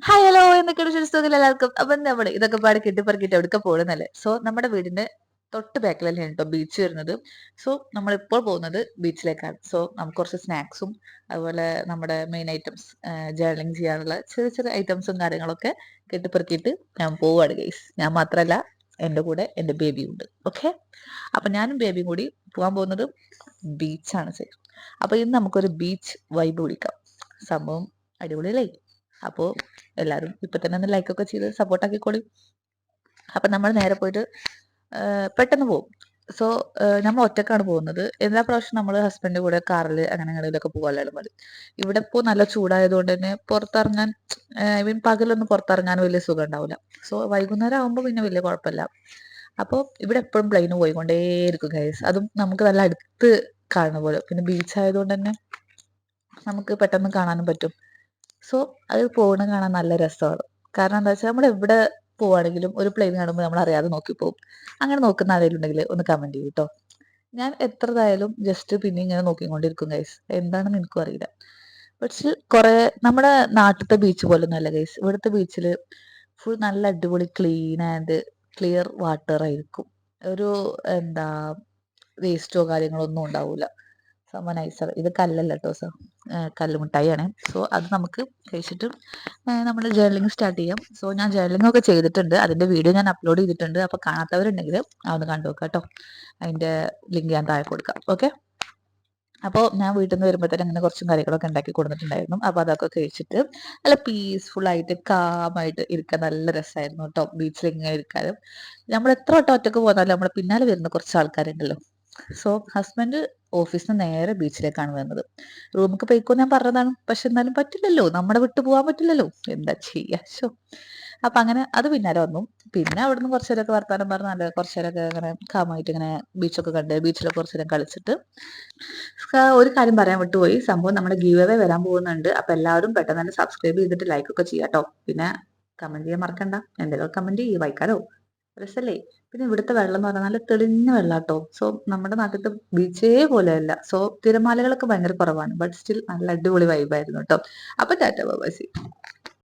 Hi hello എന്നൊക്കെയാണ് വിശ്വസിച്ചതിൽ എല്ലാവർക്കും. അപ്പം നമ്മൾ ഇതൊക്കെ പാടെ കെട്ടിപ്പറക്കിട്ട് എവിടേക്ക് പോകുന്നല്ലേ. സോ നമ്മുടെ വീടിന്റെ തൊട്ട് ബാക്കിൽ തന്നെയാണ് കേട്ടോ ബീച്ച് വരുന്നത്. സോ നമ്മൾ ഇപ്പോൾ പോകുന്നത് ബീച്ചിലേക്കാണ്. സോ നമുക്ക് കുറച്ച് സ്നാക്സും അതുപോലെ നമ്മുടെ മെയിൻ ഐറ്റംസ് ജേർണിങ് ചെയ്യാനുള്ള ചെറിയ ചെറിയ ഐറ്റംസും കാര്യങ്ങളൊക്കെ കെട്ടിപ്പറക്കിയിട്ട് ഞാൻ പോവാണ് ഗൈസ്. ഞാൻ മാത്രമല്ല, എൻ്റെ കൂടെ എൻ്റെ ബേബിയും ഉണ്ട്. ഓക്കെ, അപ്പൊ ഞാനും ബേബിയും കൂടി പോകാൻ പോകുന്നത് ബീച്ചാണ് സൈഡ്. അപ്പൊ ഇന്ന് നമുക്കൊരു ബീച്ച് വൈബ് വിളിക്കാം. സംഭവം അടിപൊളിയല്ലേ? അപ്പോൾ എല്ലാവരും ഇപ്പൊ തന്നെ ഒന്ന് ലൈക്കൊക്കെ ചെയ്ത് സപ്പോർട്ട് ആക്കിക്കോളി. അപ്പൊ നമ്മൾ നേരെ പോയിട്ട് പെട്ടെന്ന് പോകും. സോ നമ്മൾ ഒറ്റക്കാണ് പോകുന്നത്. എല്ലാ പ്രാവശ്യം നമ്മൾ ഹസ്ബൻഡ് കൂടെ കാറിൽ അങ്ങനെ എങ്ങനെയൊക്കെ പോകാനാണ് മതി. ഇവിടെ ഇപ്പോൾ നല്ല ചൂടായതുകൊണ്ട് തന്നെ പുറത്തിറങ്ങാൻ ഐ മീൻ പകലൊന്നും പുറത്തിറങ്ങാൻ വലിയ സുഖം ഉണ്ടാവില്ല. സോ വൈകുന്നേരം ആകുമ്പോൾ പിന്നെ വലിയ കുഴപ്പമില്ല. അപ്പോൾ ഇവിടെ എപ്പോഴും പ്ലെയിന് പോയിക്കൊണ്ടേയിരിക്കും ഗൈസ്. അതും നമുക്ക് നല്ല അടുത്ത് കാണുന്ന പോലെ. പിന്നെ ബീച്ച് ആയതുകൊണ്ട് തന്നെ നമുക്ക് പെട്ടെന്ന് കാണാനും പറ്റും. സോ അത് പോകണ കാണാൻ നല്ല രസമാണ്. കാരണം എന്താ വെച്ചാൽ നമ്മൾ എവിടെ പോവാണെങ്കിലും ഒരു പ്ലെയിൻ കാണുമ്പോൾ നമ്മൾ അറിയാതെ നോക്കിപ്പോകും. അങ്ങനെ നോക്കുന്ന ആരെങ്കിലും ഉണ്ടെങ്കിൽ ഒന്ന് കമന്റ് ചെയ്യും കേട്ടോ. ഞാൻ എത്രതായാലും ജസ്റ്റ് പിന്നെ ഇങ്ങനെ നോക്കിക്കൊണ്ടിരിക്കും ഗൈസ്. എന്താണെന്ന് എനിക്കും അറിയില്ല. പക്ഷെ കുറെ നമ്മുടെ നാട്ടിലത്തെ ബീച്ച് പോലൊന്നും അല്ല ഗൈസ്. ഇവിടുത്തെ ബീച്ചിൽ ഫുൾ നല്ല അടിപൊളി ക്ലീൻ ആൻഡ് ക്ലിയർ വാട്ടർ ആയിരിക്കും. ഒരു എന്താ വേസ്റ്റോ കാര്യങ്ങളോ ഒന്നും ഉണ്ടാവില്ല. സംഭവം നൈസാണ്. ഇത് കല്ലല്ല കേട്ടോ സർ, കല്ലുമിഠായിയാണ്. സോ അത് നമുക്ക് കഴിച്ചിട്ട് നമ്മൾ ജേർണിങ് സ്റ്റാർട്ട് ചെയ്യാം. സോ ഞാൻ ജേർണിങ് ഒക്കെ ചെയ്തിട്ടുണ്ട്. അതിന്റെ വീഡിയോ ഞാൻ അപ്ലോഡ് ചെയ്തിട്ടുണ്ട്. അപ്പൊ കാണാത്തവരുണ്ടെങ്കിൽ അതൊന്ന് കണ്ടു നോക്കാം കേട്ടോ. അതിന്റെ ലിങ്ക് ഞാൻ താഴെ കൊടുക്കാം. ഓക്കെ, അപ്പോൾ ഞാൻ വീട്ടിൽ നിന്ന് വരുമ്പോൾ തന്നെ അങ്ങനെ കുറച്ചും കാര്യങ്ങളൊക്കെ ഉണ്ടാക്കി കൊടുത്തിട്ടുണ്ടായിരുന്നു. അപ്പോൾ അതൊക്കെ കഴിച്ചിട്ട് നല്ല പീസ്ഫുൾ ആയിട്ട് കാമായിട്ട് ഇരിക്കാൻ നല്ല രസമായിരുന്നു കേട്ടോ. ബീച്ചിൽ ഇങ്ങനെ ഇരിക്കാനും നമ്മൾ എത്ര വട്ടം ഒറ്റക്ക് പോന്നാലും നമ്മളെ പിന്നാലെ വരുന്ന കുറച്ച് ആൾക്കാരുണ്ടല്ലോ. സോ ഹസ്ബൻഡ് ഓഫീസിൽ നിന്ന് നേരെ ബീച്ചിലേക്കാണ് വന്നത്. റൂമിക്ക് പോയിക്കോ ഞാൻ പറഞ്ഞതാണ്. പക്ഷെ എന്നാലും പറ്റില്ലല്ലോ, നമ്മളെ വിട്ടു പോകാൻ പറ്റില്ലല്ലോ, എന്താ ചെയ്യാ. ഷോ, അപ്പൊ അങ്ങനെ അത് പിന്നാലെ വന്നു. പിന്നെ അവിടുന്ന് കുറച്ചു നേരമൊക്കെ വർത്താനം പറഞ്ഞ് നല്ല കുറച്ചു നേരമൊക്കെ അങ്ങനെ കാമായിട്ട് ഇങ്ങനെ ബീച്ചൊക്കെ കണ്ട് ബീച്ചിലൊക്കെ കുറച്ചു നേരം കളിച്ചിട്ട് ഒരു കാര്യം പറയാൻ വിട്ടുപോയി. സംഭവം നമ്മുടെ ഗീവ് അവേ വരാൻ പോകുന്നുണ്ട്. അപ്പൊ എല്ലാവരും പെട്ടെന്ന് തന്നെ സബ്സ്ക്രൈബ് ചെയ്തിട്ട് ലൈക്ക് ഒക്കെ ചെയ്യാട്ടോ. പിന്നെ കമന്റ് ചെയ്യാൻ മറക്കണ്ട. എന്തെങ്കിലും കമന്റ് ചെയ്യും, വായിക്കാലോ, രസല്ലേ. പിന്നെ ഇവിടുത്തെ വെള്ളം എന്ന് പറഞ്ഞാൽ നല്ല തെളിഞ്ഞ വെള്ളാട്ടോ. സോ നമ്മുടെ നാട്ടിലത്തെ ബീച്ചേ പോലെയല്ല. സോ തിരമാലകളൊക്കെ ഭയങ്കര കുറവാണ്. ബട്ട് സ്റ്റിൽ നല്ല അടിപൊളി വൈബായിരുന്നു കേട്ടോ. അപ്പൊ ടാറ്റ ബൈ ബൈ.